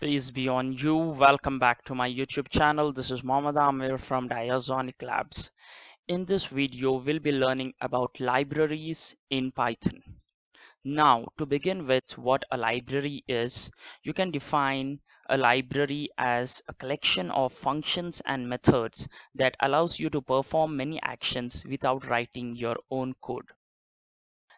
Peace be on you. Welcome back to my YouTube channel. This is Mohammad Amir from Diazonic Labs. In this video, we'll be learning about libraries in Python. Now, to begin with, what a library is, you can define a library as a collection of functions and methods that allows you to perform many actions without writing your own code.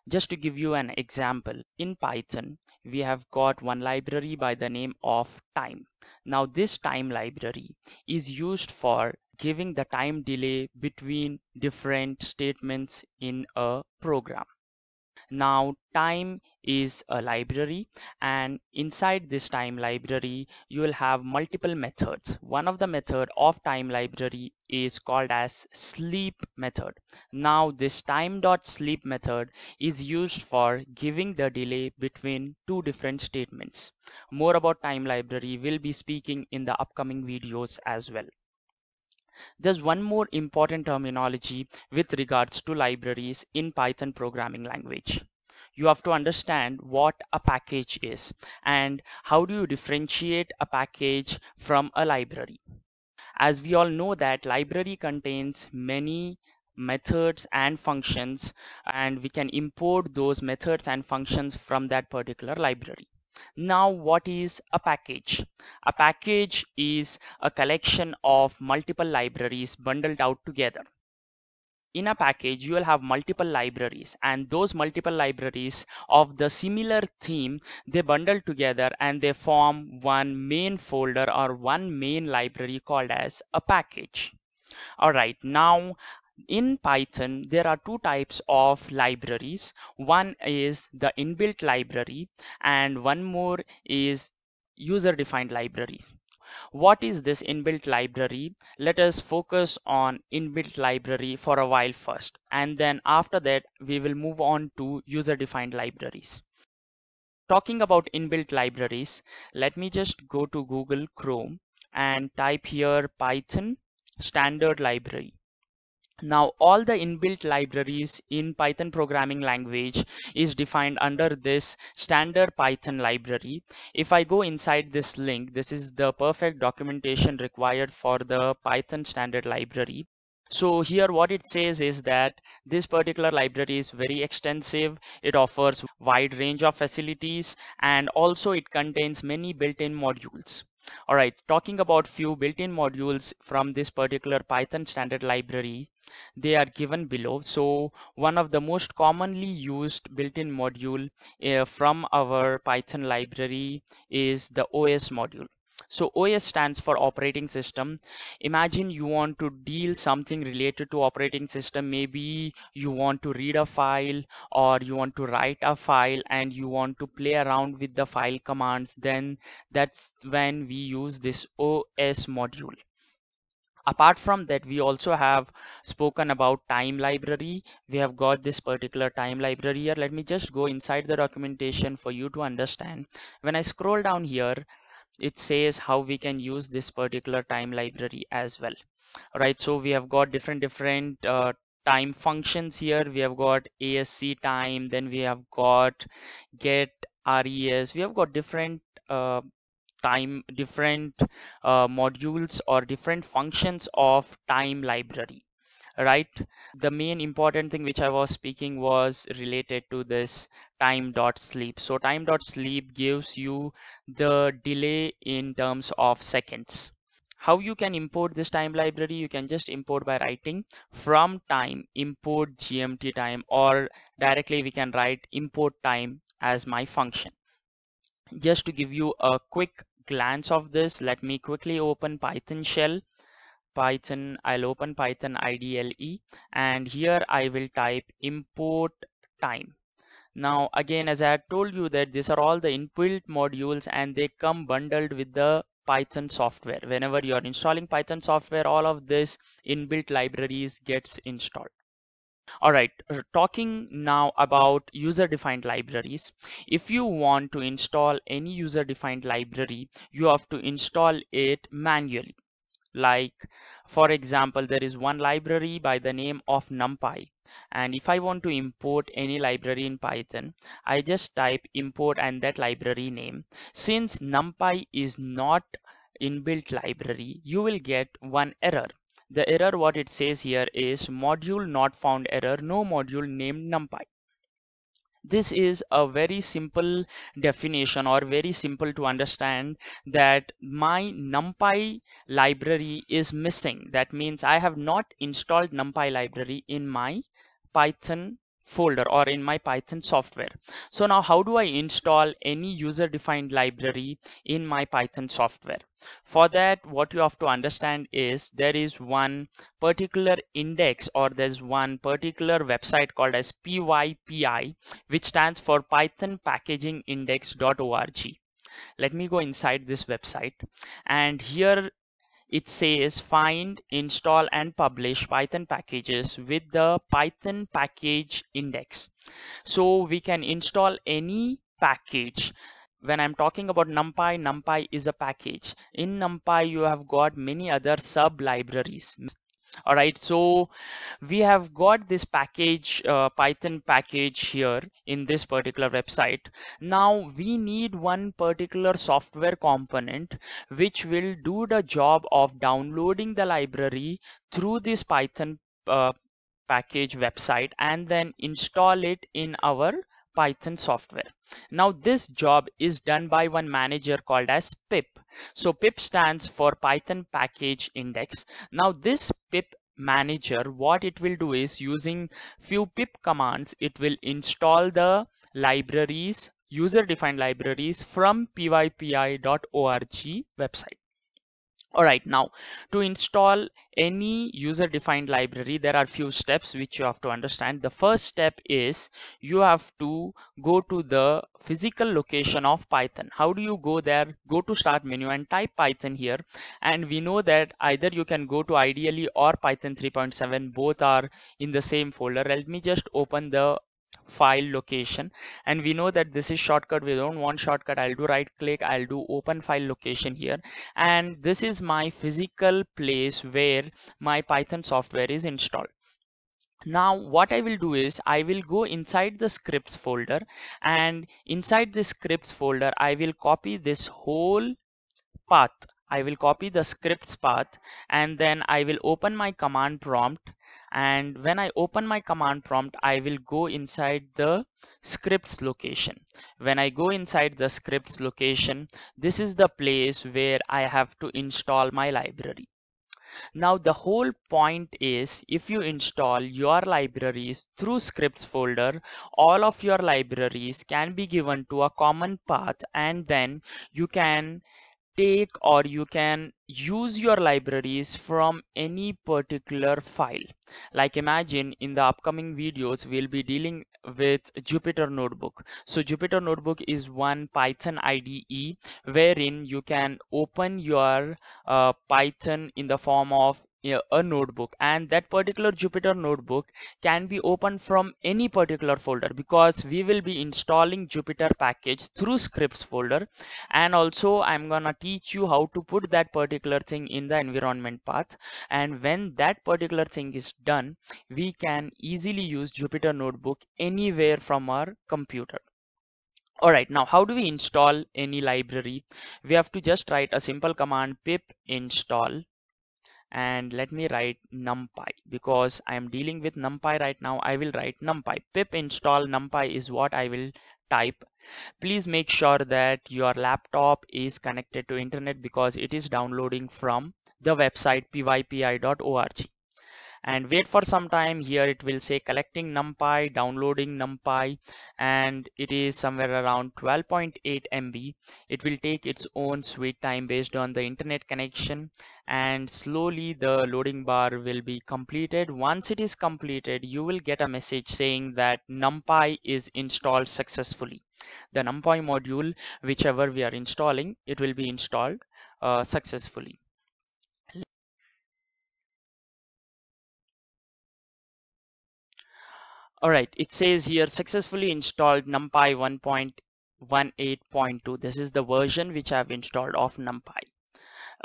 Just to give you an example, in Python, we have got one library by the name of time. Now this time library is used for giving the time delay between different statements in a program. Now time is a library, and inside this time library you will have multiple methods. One of the method of time library is called as sleep method. Now this time.sleep method is used for giving the delay between two different statements. More about time library will be speaking in the upcoming videos as well. There's one more important terminology with regards to libraries in Python programming language. You have to understand what a package is and how do you differentiate a package from a library. As we all know that library contains many methods and functions, and we can import those methods and functions from that particular library. Now, what is a package? A package is a collection of multiple libraries bundled out together. In a package, you will have multiple libraries, and those multiple libraries of the similar theme, they bundle together and they form one main folder or one main library called as a package. All right, now in Python, there are two types of libraries. One is the inbuilt library, and one more is user-defined library. What is this inbuilt library? Let us focus on inbuilt library for a while first, and then after that, we will move on to user-defined libraries. Talking about inbuilt libraries, let me just go to Google Chrome and type here Python standard library. Now, all the inbuilt libraries in Python programming language is defined under this standard Python library. If I go inside this link, this is the perfect documentation required for the Python standard library. So here what it says is that this particular library is very extensive. It offers wide range of facilities, and also it contains many built-in modules. All right, talking about few built-in modules from this particular Python standard library, they are given below. So one of the most commonly used built-in module from our Python library is the OS module. So OS stands for operating system. Imagine you want to deal something related to operating system. Maybe you want to read a file or you want to write a file and you want to play around with the file commands. Then that's when we use this OS module. Apart from that, we also have spoken about time library. We have got this particular time library here. Let me just go inside the documentation for you to understand. When I scroll down here, it says how we can use this particular time library as well. All right, so we have got different time functions here. We have got ASC time, then we have got get res. We have got different different modules or different functions of time library, right? The main important thing which I was speaking was related to this time.sleep. So time.sleep gives you the delay in terms of seconds. How you can import this time library? You can just import by writing from time import gmt time, or directly we can write import time as my function. Just to give you a quick glance of this, let me quickly open Python shell. Python, I'll open Python IDLE, and here I will type import time. Now again, as I had told you that these are all the inbuilt modules and they come bundled with the Python software. Whenever you are installing Python software, all of this inbuilt libraries gets installed. All right, talking now about user-defined libraries. If you want to install any user-defined library, you have to install it manually. Like For example, there is one library by the name of NumPy, and if I want to import any library in Python, I just type import and that library name. Since NumPy is not inbuilt library, you will get one error. The error what it says here is module not found error, no module named NumPy. This is a very simple definition, or very simple to understand, that my NumPy library is missing. That means I have not installed NumPy library in my Python folder or in my Python software. So now how do I install any user-defined library in my Python software? For that, what you have to understand is there is one particular index, or there's one particular website called as PYPI, which stands for Python Packaging Index.org. Let me go inside this website, and here it says find, install and publish Python packages with the Python package index. So we can install any package. When I'm talking about NumPy, NumPy is a package. In NumPy, you have got many other sub libraries. All right, so we have got this package, Python package here in this particular website. Now we need one particular software component which will do the job of downloading the library through this Python package website and then install it in our Python software. Now this job is done by one manager called as pip. So pip stands for Python package index. Now this pip manager, what it will do is, using few pip commands, it will install the libraries, user defined libraries, from pypi.org website. All right, now to install any user defined library, there are few steps which you have to understand. The first step is you have to go to the physical location of Python. How do you go there? Go to start menu and type Python here, and we know that either you can go to IDLE or Python 3.7, both are in the same folder. Let me just open the file location, and we know that this is shortcut. We don't want shortcut. I'll do right click, I'll do open file location here, and this is my physical place where my Python software is installed. Now what I will do is I will go inside the scripts folder, and inside the scripts folder I will copy this whole path. I will copy the scripts path, and then I will open my command prompt, and when I open my command prompt I will go inside the scripts location. When I go inside the scripts location, this is the place where I have to install my library. Now the whole point is, if you install your libraries through scripts folder, all of your libraries can be given to a common path, and then you can take, or you can use your libraries from any particular file. Like imagine in the upcoming videos we'll be dealing with Jupyter Notebook. So Jupyter Notebook is one Python IDE wherein you can open your Python in the form of a notebook, and that particular Jupyter Notebook can be opened from any particular folder, because we will be installing Jupyter package through scripts folder. And also I'm gonna teach you how to put that particular thing in the environment path, and when that particular thing is done, we can easily use Jupyter Notebook anywhere from our computer. All right, now how do we install any library? We have to just write a simple command pip install, and let me write numpy, because I am dealing with numpy right now. I will write numpy. Pip install numpy is what I will type. Please make sure that your laptop is connected to internet, because it is downloading from the website pypi.org. And wait for some time. Here it will say collecting numpy, downloading numpy, and it is somewhere around 12.8 MB. It will take its own sweet time based on the internet connection, and slowly the loading bar will be completed. Once it is completed, you will get a message saying that numpy is installed successfully. The numpy module, whichever we are installing, it will be installed successfully. All right, it says here successfully installed NumPy 1.18.2. This is the version which I've installed of NumPy.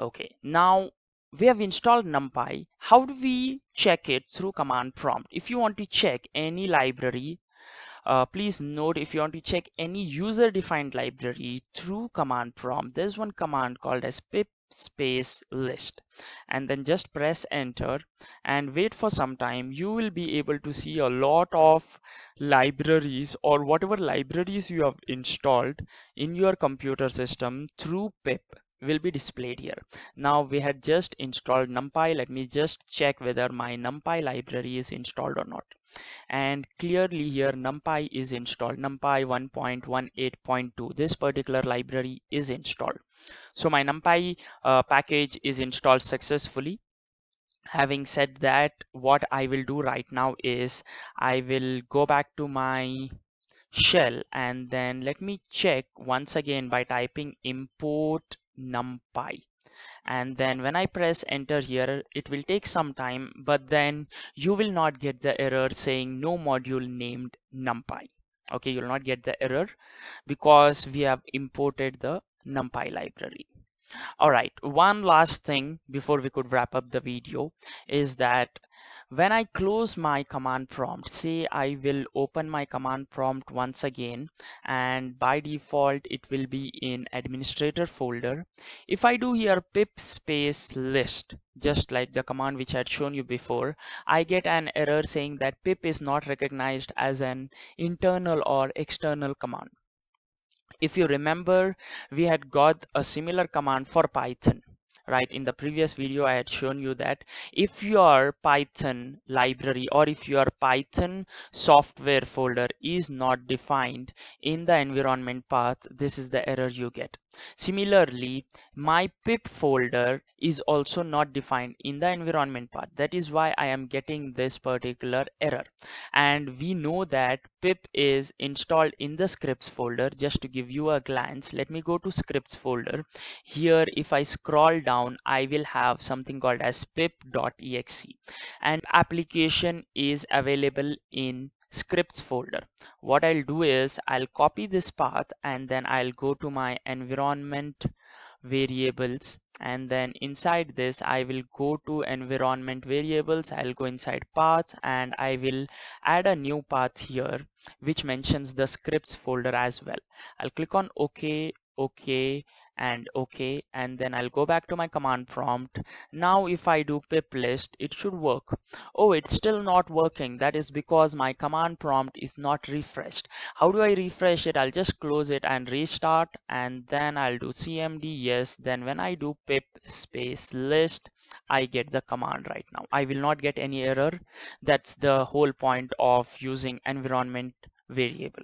Okay, now we have installed NumPy. How do we check it? Through command prompt. If you want to check any library, please note, if you want to check any user-defined library through command prompt, there's one command called as pip space list, and then just press enter and wait for some time. You will be able to see a lot of libraries, or whatever libraries you have installed in your computer system through pip will be displayed here. Now we had just installed NumPy. Let me just check whether my NumPy library is installed or not. And clearly here NumPy is installed. NumPy 1.18.2, this particular library is installed. So my NumPy package is installed successfully. Having said that, what I will do right now is I will go back to my shell, and then let me check once again by typing import NumPy. And then when I press enter here, it will take some time, but then you will not get the error saying no module named NumPy. Okay, you will not get the error because we have imported the NumPy library. All right, one last thing before we could wrap up the video is that when I close my command prompt, say I will open my command prompt once again, and by default it will be in administrator folder. If I do here pip space list, just like the command which I had shown you before, I get an error saying that pip is not recognized as an internal or external command. If you remember, we had got a similar command for Python, right? In the previous video, I had shown you that if your Python library or if your Python software folder is not defined in the environment path, this is the error you get. Similarly, my pip folder is also not defined in the environment path. That is why I am getting this particular error. And we know that pip is installed in the scripts folder. Just to give you a glance, let me go to scripts folder. Here, if I scroll down, I will have something called as pip.exe, and application is available in scripts folder. What I'll do is I'll copy this path, and then I'll go to my environment variables, and then inside this I will go to environment variables. I'll go inside path, and I will add a new path here which mentions the scripts folder as well. I'll click on OK, OK, and OK, and then I'll go back to my command prompt. Now if I do pip list, it should work. Oh, it's still not working. That is because my command prompt is not refreshed. How do I refresh it? I'll just close it and restart, and then I'll do cmd yes. Then when I do pip space list, I get the command right now. I will not get any error. That's the whole point of using environment variable.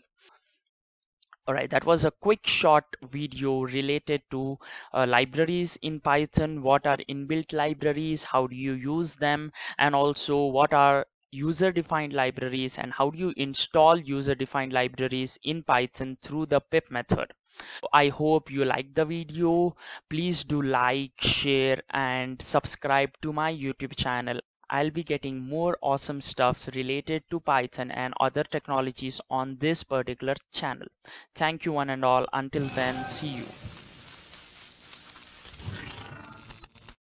All right, that was a quick short video related to libraries in Python. What are inbuilt libraries? How do you use them? And also what are user-defined libraries, and how do you install user-defined libraries in Python through the pip method? I hope you liked the video. Please do like, share, and subscribe to my YouTube channel. I'll be getting more awesome stuffs related to Python and other technologies on this particular channel. Thank you one and all. Until then, see you.